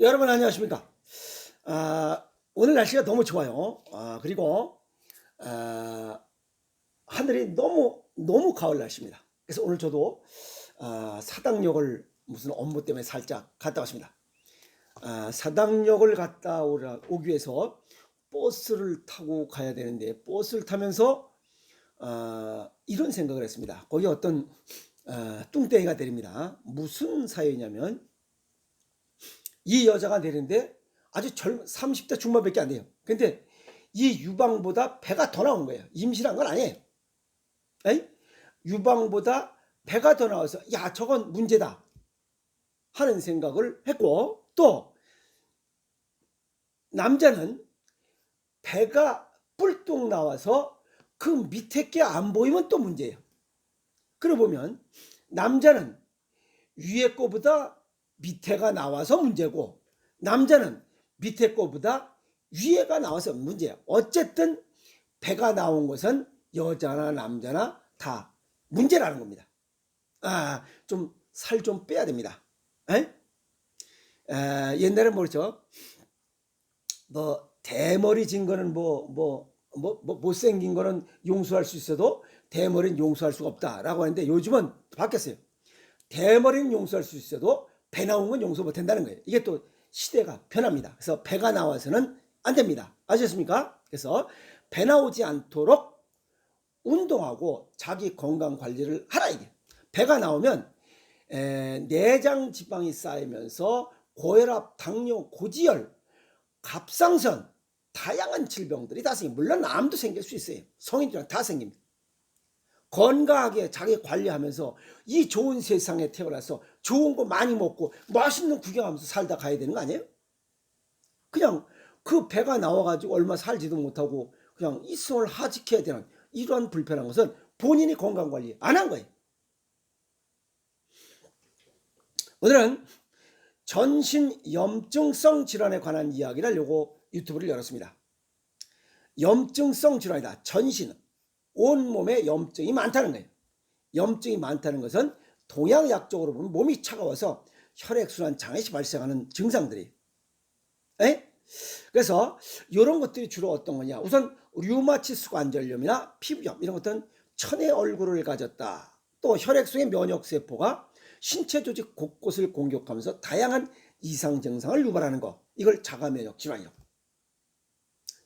여러분 안녕하십니까? 오늘 날씨가 너무 좋아요. 그리고 하늘이 너무 가을 날씨입니다. 그래서 오늘 저도 사당역을 무슨 업무 때문에 살짝 갔다 왔습니다. 사당역을 갔다 오기 위해서 버스를 타고 가야 되는데 버스를 타면서 이런 생각을 했습니다. 거기 어떤 뚱땡이가 내립니다. 무슨 사연이냐면 이 여자가 내리는데 아주 30대 중반밖에 안 돼요. 근데 이 유방보다 배가 더 나온 거예요. 임신한 건 아니에요. 에이? 유방보다 배가 더 나와서 야 저건 문제다 하는 생각을 했고, 또 남자는 배가 뿔뚝 나와서 그 밑에 게 안 보이면 또 문제예요. 그러고 보면 남자는 위에 거보다 밑에가 나와서 문제고, 남자는 밑에 거보다 위에가 나와서 문제야. 어쨌든 배가 나온 것은 여자나 남자나 다 문제라는 겁니다. 좀 살 좀 빼야 됩니다. 옛날에 뭐죠? 대머리 진 거는 못생긴 거는 용서할 수 있어도 대머리는 용서할 수가 없다라고 하는데, 요즘은 바뀌었어요. 대머리는 용서할 수 있어도 배 나온 건 용서 못 한다는 거예요. 이게 또 시대가 변합니다. 그래서 배가 나와서는 안 됩니다. 아셨습니까? 그래서 배 나오지 않도록 운동하고 자기 건강 관리를 하라 이게. 배가 나오면 내장 지방이 쌓이면서 고혈압, 당뇨, 고지혈, 갑상선, 다양한 질병들이 다 생깁니다. 물론 암도 생길 수 있어요. 성인들은 다 생깁니다. 건강하게 자기 관리하면서 이 좋은 세상에 태어나서 좋은 거 많이 먹고 맛있는 구경하면서 살다 가야 되는 거 아니에요? 그냥 그 배가 나와가지고 얼마 살지도 못하고 그냥 이승을 하직해야 되는 이러한 불편한 것은 본인이 건강관리 안 한 거예요. 오늘은 전신 염증성 질환에 관한 이야기를 요거 유튜브를 열었습니다. 염증성 질환이다. 전신, 온몸에 염증이 많다는 거예요. 염증이 많다는 것은 동양약적으로 보면 몸이 차가워서 혈액순환 장애시 발생하는 증상들이. 그래서 이런 것들이 주로 어떤 거냐. 우선 류마티스 관절염이나 피부염 이런 것들은 천의 얼굴을 가졌다. 또 혈액 속의 면역세포가 신체 조직 곳곳을 공격하면서 다양한 이상 증상을 유발하는 거. 이걸 자가면역 질환이라고.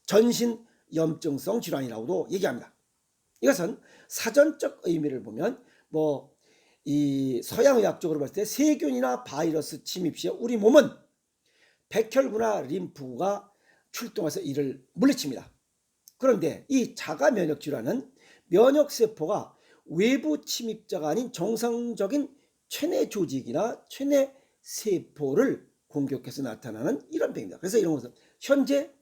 전신 염증성 질환이라고도 얘기합니다. 이것은 사전적 의미를 보면 이 서양의학적으로 봤을 때 세균이나 바이러스 침입 시에 우리 몸은 백혈구나 림프구가 출동해서 이를 물리칩니다. 그런데 이 자가면역 질환은 면역세포가 외부 침입자가 아닌 정상적인 체내 조직이나 체내 세포를 공격해서 나타나는 이런 병입니다. 그래서 이런 것은 현재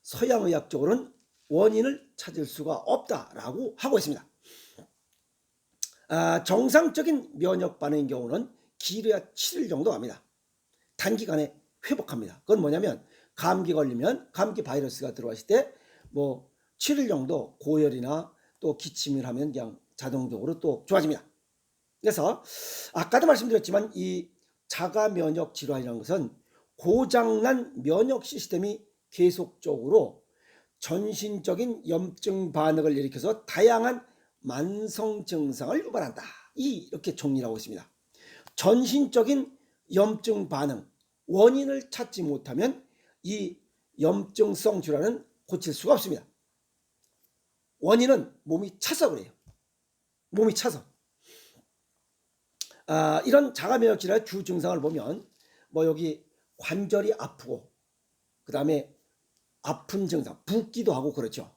서양의학적으로는 원인을 찾을 수가 없다라고 하고 있습니다. 정상적인 면역 반응인 경우는 길어야 7일 정도 갑니다. 단기간에 회복합니다. 그건 뭐냐면 감기 걸리면 감기 바이러스가 들어왔을 때 7일 정도 고열이나 또 기침을 하면 그냥 자동적으로 또 좋아집니다. 그래서 아까도 말씀드렸지만 이 자가 면역 질환이라는 것은 고장난 면역 시스템이 계속적으로 전신적인 염증 반응을 일으켜서 다양한 만성 증상을 유발한다. 이렇게 정리를 하고 있습니다. 전신적인 염증 반응, 원인을 찾지 못하면 이 염증성 질환은 고칠 수가 없습니다. 원인은 몸이 차서 그래요. 몸이 차서. 이런 자가면역 질환의 주 증상을 보면 여기 관절이 아프고, 그 다음에 아픈 증상, 붓기도 하고 그렇죠.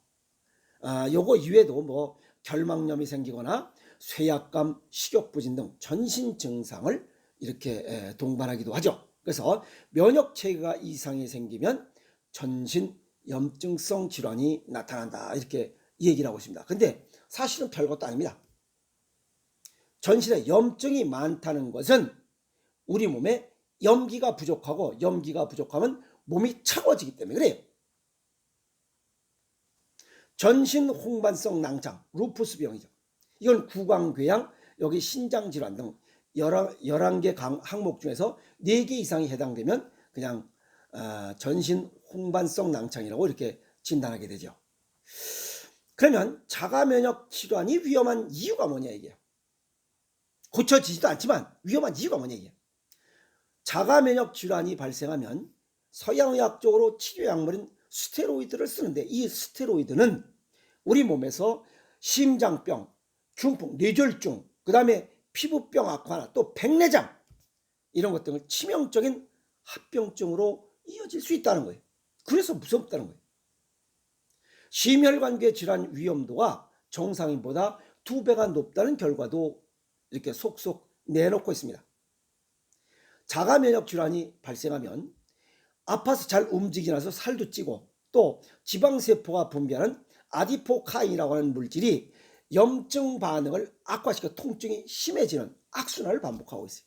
요거 이외에도 결막염이 생기거나 쇠약감, 식욕부진 등 전신 증상을 이렇게 동반하기도 하죠. 그래서 면역 체계가 이상이 생기면 전신 염증성 질환이 나타난다, 이렇게 얘기를 하고 있습니다. 근데 사실은 별것도 아닙니다. 전신에 염증이 많다는 것은 우리 몸에 염기가 부족하고, 염기가 부족하면 몸이 차가워지기 때문에 그래요. 전신 홍반성 낭장, 루푸스 병이죠. 이건 구강궤양, 여기 신장질환 등 11개 항목 중에서 4개 이상이 해당되면 그냥 전신 홍반성 낭창이라고 이렇게 진단하게 되죠. 그러면 자가 면역 질환이 위험한 이유가 뭐냐 이게. 고쳐지지도 않지만 위험한 이유가 뭐냐 이게. 자가 면역 질환이 발생하면 서양의학적으로 치료 약물인 스테로이드를 쓰는데, 이 스테로이드는 우리 몸에서 심장병, 중풍, 뇌졸중, 그 다음에 피부병 악화나 또 백내장 이런 것 등을 치명적인 합병증으로 이어질 수 있다는 거예요. 그래서 무섭다는 거예요. 심혈관계 질환 위험도가 정상인보다 2배가 높다는 결과도 이렇게 속속 내놓고 있습니다. 자가 면역 질환이 발생하면 아파서 잘 움직이지 않아서 살도 찌고, 또 지방세포가 분비하는 아디포카인이라고 하는 물질이 염증 반응을 악화시켜 통증이 심해지는 악순환을 반복하고 있어요.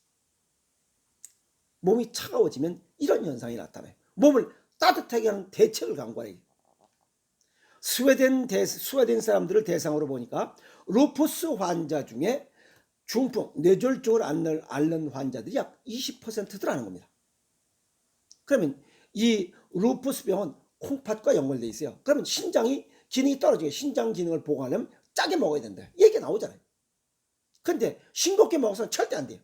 몸이 차가워지면 이런 현상이 나타나요. 몸을 따뜻하게 하는 대책을 강구하래요. 스웨덴 사람들을 대상으로 보니까 루푸스 환자 중에 중풍, 뇌졸중을 앓는 환자들이 약 20%더라는 겁니다. 그러면 이 루푸스 병은 콩팥과 연결되어 있어요. 그러면 신장이 기능이 떨어지게 신장 기능을 보강하려면 짜게 먹어야 된다. 얘기가 나오잖아요. 근데 싱겁게 먹어서는 절대 안 돼요.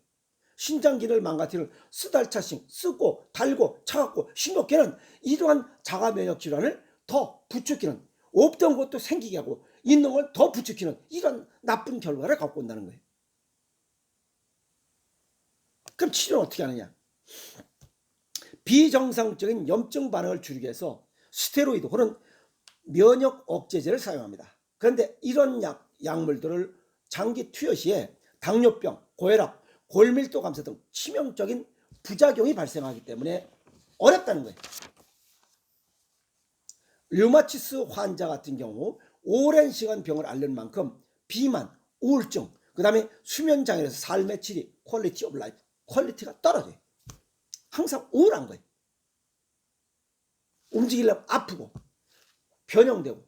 신장 기능을 망가뜨리는 쓰달차싱, 쓰고 달고 차갑고 싱겁게는 이러한 자가 면역 질환을 더 부추기는, 없던 것도 생기게 하고 있는 걸 더 부추기는 이런 나쁜 결과를 갖고 온다는 거예요. 그럼 치료는 어떻게 하느냐? 비정상적인 염증 반응을 줄이기 위해서 스테로이드 혹은 면역 억제제를 사용합니다. 그런데 이런 약물들을 장기 투여 시에 당뇨병, 고혈압, 골밀도 감소 등 치명적인 부작용이 발생하기 때문에 어렵다는 거예요. 류마티스 환자 같은 경우 오랜 시간 병을 앓는 만큼 비만, 우울증, 그 다음에 수면장애에서 삶의 질이 퀄리티 오브 라이프, 퀄리티가 떨어져요. 항상 우울한 거예요. 움직이려면 아프고 변형되고.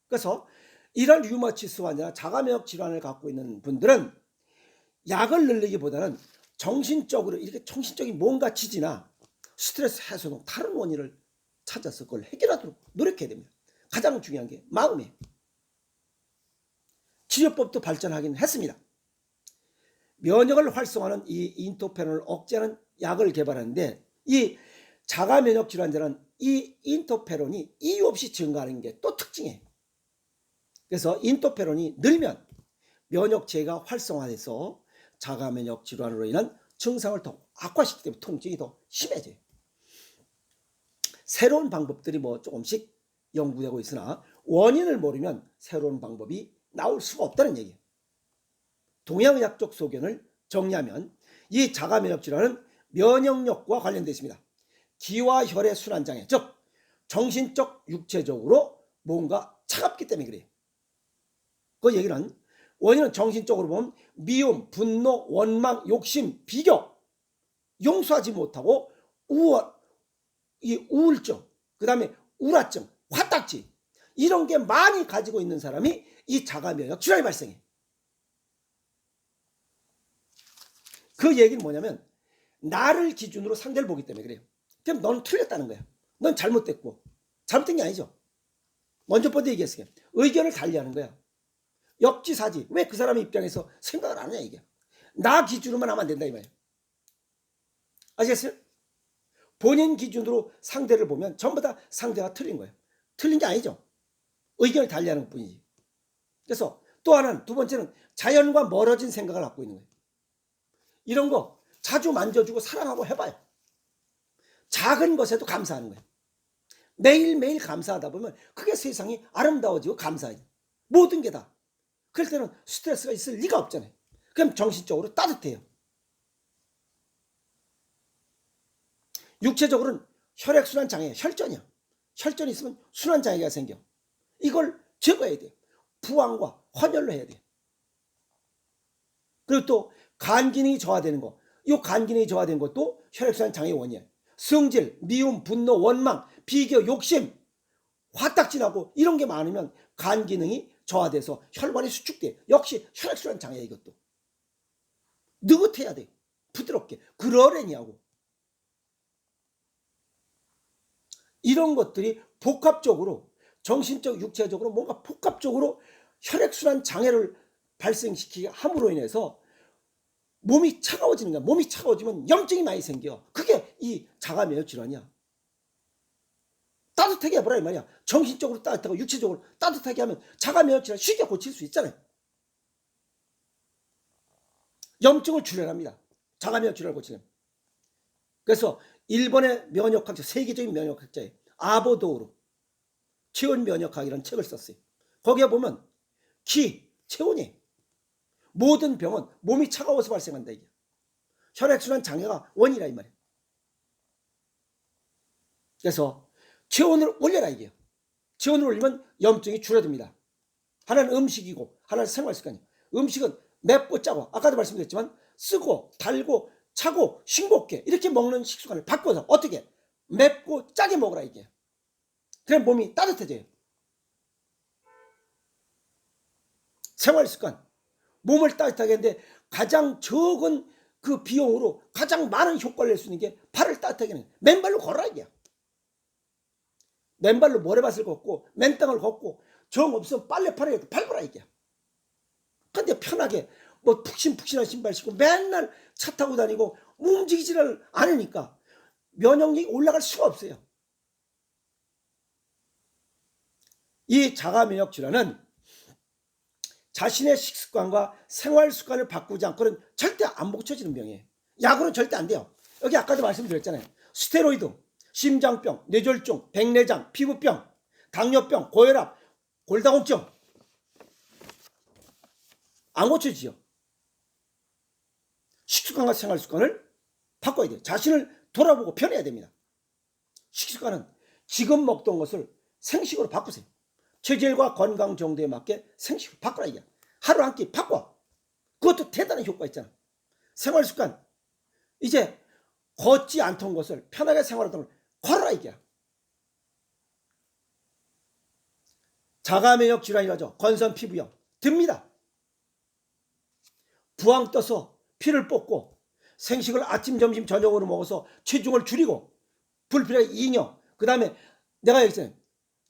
그래서 이런 류마티스 환자나 자가면역 질환을 갖고 있는 분들은 약을 늘리기보다는 정신적으로 이렇게 정신적인 뭔가 지지나 스트레스 해소 등 다른 원인을 찾아서 그걸 해결하도록 노력해야 됩니다. 가장 중요한 게 마음이에요. 치료법도 발전하긴 했습니다. 면역을 활성화하는 이 인터페론을 억제하는 약을 개발하는데, 이 자가 면역 질환자는 이 인터페론이 이유 없이 증가하는 게 또 특징이에요. 그래서 인터페론이 늘면 면역체가 활성화돼서 자가 면역 질환으로 인한 증상을 더 악화시키기 때문에 통증이 더 심해져요. 새로운 방법들이 조금씩 연구되고 있으나 원인을 모르면 새로운 방법이 나올 수가 없다는 얘기예요. 동양의학적 소견을 정리하면 이 자가 면역 질환은 면역력과 관련되어 있습니다. 기와 혈의 순환장애, 즉 정신적, 육체적으로 뭔가 차갑기 때문에 그래요. 그 얘기는 원인은 정신적으로 보면 미움, 분노, 원망, 욕심, 비교, 용서하지 못하고 우울증, 그 다음에 우울증, 화딱지, 이런 게 많이 가지고 있는 사람이 이 자가 면역 질환이 발생해. 그 얘기는 뭐냐면 나를 기준으로 상대를 보기 때문에 그래요. 그럼 너는 틀렸다는 거야. 넌 잘못됐고. 잘못된 게 아니죠. 먼저 번도 얘기했어요. 의견을 달리하는 거야. 역지사지. 왜 그 사람의 입장에서 생각을 안 하냐 이게. 나 기준으로만 하면 안 된다 이 말이에요. 아시겠어요? 본인 기준으로 상대를 보면 전부 다 상대가 틀린 거예요. 틀린 게 아니죠. 의견을 달리하는 것뿐이지. 그래서 또 하나는, 두 번째는 자연과 멀어진 생각을 갖고 있는 거예요. 이런 거 자주 만져주고 사랑하고 해봐요. 작은 것에도 감사하는 거예요. 매일매일 감사하다 보면 그게 세상이 아름다워지고 감사해요. 모든 게 다. 그럴 때는 스트레스가 있을 리가 없잖아요. 그럼 정신적으로 따뜻해요. 육체적으로는 혈액순환 장애, 혈전이야. 혈전이 있으면 순환 장애가 생겨. 이걸 제거해야 돼요. 부항과 헌혈로 해야 돼요. 그리고 또 간 기능이 저하되는 거. 이 간 기능이 저하된 것도 혈액순환 장애의 원인이에요. 성질, 미움, 분노, 원망, 비교, 욕심, 화딱지나고 이런 게 많으면 간 기능이 저하돼서 혈관이 수축돼. 역시 혈액순환 장애야 이것도. 느긋해야 돼. 부드럽게. 그러려니 하고. 이런 것들이 복합적으로 정신적, 육체적으로 뭔가 복합적으로 혈액순환 장애를 발생시키게 함으로 인해서 몸이 차가워지는 거야. 몸이 차가워지면 염증이 많이 생겨. 그게 이 자가면역 질환이야. 따뜻하게 해보라 이 말이야. 정신적으로 따뜻하고 육체적으로 따뜻하게 하면 자가면역 질환 쉽게 고칠 수 있잖아요. 염증을 출혈합니다. 자가면역 질환을 고치려면. 그래서 일본의 면역학자, 세계적인 면역학자예요. 아보도우로 체온 면역학이라는 책을 썼어요. 거기에 보면 체온이 모든 병은 몸이 차가워서 발생한다 이게. 혈액순환 장애가 원인이라 이 말이에요. 그래서 체온을 올려라 이게요. 체온을 올리면 염증이 줄어듭니다. 하나는 음식이고 하나는 생활습관이에요. 음식은 맵고 짜고 아까도 말씀드렸지만 쓰고 달고 차고 싱겁게 이렇게 먹는 식습관을 바꿔서 어떻게 맵고 짜게 먹으라 이게. 그럼 몸이 따뜻해져요. 생활습관 몸을 따뜻하게 하는데 가장 적은 그 비용으로 가장 많은 효과를 낼 수 있는 게 발을 따뜻하게 하는 맨발로 걸어라 이게. 맨발로 모래밭을 걷고 맨땅을 걷고 정 없으면 빨래팔에 밟아라 이게. 근데 편하게 뭐 푹신푹신한 신발 신고 맨날 차 타고 다니고 움직이지를 않으니까 면역력이 올라갈 수가 없어요. 이 자가면역 질환은 자신의 식습관과 생활습관을 바꾸지 않고는 절대 안 고쳐지는 병이에요. 약으로는 절대 안 돼요. 여기 아까도 말씀드렸잖아요. 스테로이드, 심장병, 뇌졸중, 백내장, 피부병, 당뇨병, 고혈압, 골다공증 안 고쳐지죠. 식습관과 생활습관을 바꿔야 돼요. 자신을 돌아보고 변해야 됩니다. 식습관은 지금 먹던 것을 생식으로 바꾸세요. 체질과 건강 정도에 맞게 생식으로 바꾸라 이게. 하루 한 끼 바꿔. 그것도 대단한 효과 있잖아. 생활습관 이제 걷지 않던 것을 편하게 생활하던 걸 걸어라 이게. 자가면역 질환이라죠. 건선피부염 듭니다. 부항 떠서 피를 뽑고 생식을 아침 점심 저녁으로 먹어서 체중을 줄이고 불필요한 이뇨 그 다음에 내가 얘기했잖아요.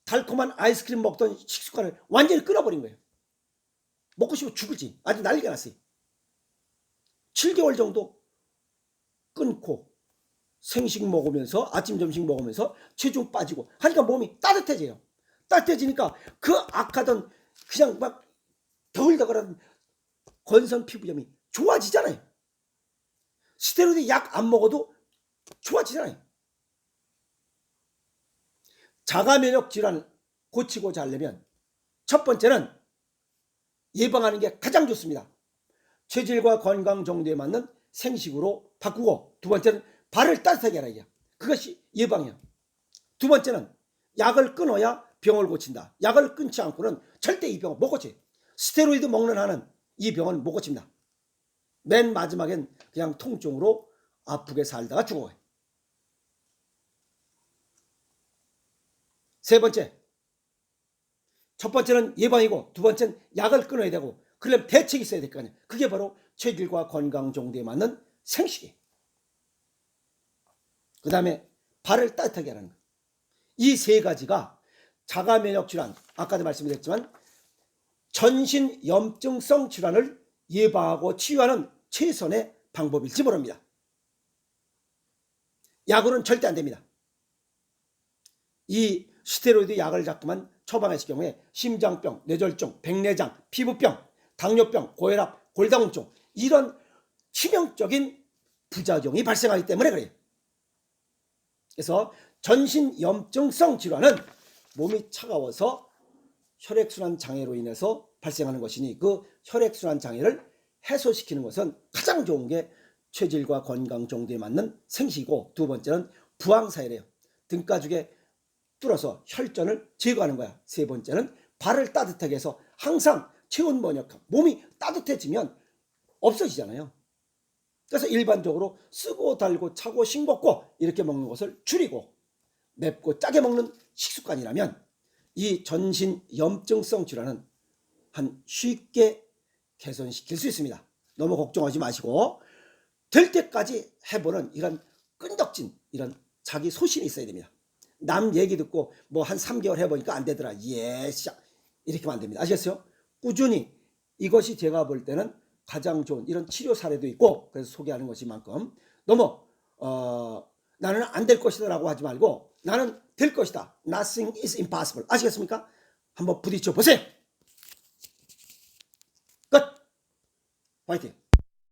달콤한 아이스크림 먹던 식습관을 완전히 끊어버린 거예요. 먹고 싶으면 죽을지 아주 난리가 났어요. 7개월 정도 끊고 생식 먹으면서 아침 점심 먹으면서 체중 빠지고 하니까 몸이 따뜻해져요. 따뜻해지니까 그 악하던 그냥 막 더글더글한 건선 피부염이 좋아지잖아요. 스테로이드 약 안 먹어도 좋아지잖아요. 자가면역 질환을 고치고자 하려면 첫 번째는 예방하는 게 가장 좋습니다. 체질과 건강 정도에 맞는 생식으로 바꾸고 두 번째는 발을 따뜻하게 하라 이게. 그것이 예방이야. 두 번째는 약을 끊어야 병을 고친다. 약을 끊지 않고는 절대 이 병을 못 고쳐요. 스테로이드 먹는 한은 이 병은 못 고칩니다. 맨 마지막엔 그냥 통증으로 아프게 살다가 죽어요. 세 번째, 첫 번째는 예방이고 두 번째는 약을 끊어야 되고 그러려면 대책이 있어야 될 거 아니에요. 그게 바로 체질과 건강 정도에 맞는 생식이에요. 그 다음에 발을 따뜻하게 하는 거. 이 세 가지가 자가면역 질환, 아까도 말씀드렸지만 전신 염증성 질환을 예방하고 치유하는 최선의 방법일지 모릅니다. 약으로는 절대 안 됩니다. 이 스테로이드 약을 자꾸만 처방했을 경우에 심장병, 뇌졸중, 백내장, 피부병, 당뇨병, 고혈압, 골다공증 이런 치명적인 부작용이 발생하기 때문에 그래요. 그래서 전신 염증성 질환은 몸이 차가워서 혈액순환 장애로 인해서 발생하는 것이니 그 혈액순환 장애를 해소시키는 것은 가장 좋은 게 체질과 건강 정도에 맞는 생식이고 두 번째는 부항사이래요. 등가죽에 뚫어서 혈전을 제거하는 거야. 세 번째는 발을 따뜻하게 해서 항상 체온 면역학 몸이 따뜻해지면 없어지잖아요. 그래서 일반적으로 쓰고 달고 차고 싱겁고 이렇게 먹는 것을 줄이고 맵고 짜게 먹는 식습관이라면 이 전신 염증성 질환은 쉽게 개선시킬 수 있습니다. 너무 걱정하지 마시고 될 때까지 해보는 이런 끈덕진 이런 자기 소신이 있어야 됩니다. 남 얘기 듣고 뭐 한 3개월 해보니까 안 되더라. 시작. 이렇게 하면 안 됩니다. 아시겠어요? 꾸준히 이것이 제가 볼 때는 가장 좋은 이런 치료 사례도 있고 그래서 소개하는 것이만큼 너무 나는 안 될 것이다 라고 하지 말고 나는 될 것이다. Nothing is impossible. 아시겠습니까? 한번 부딪혀 보세요. 끝. 화이팅.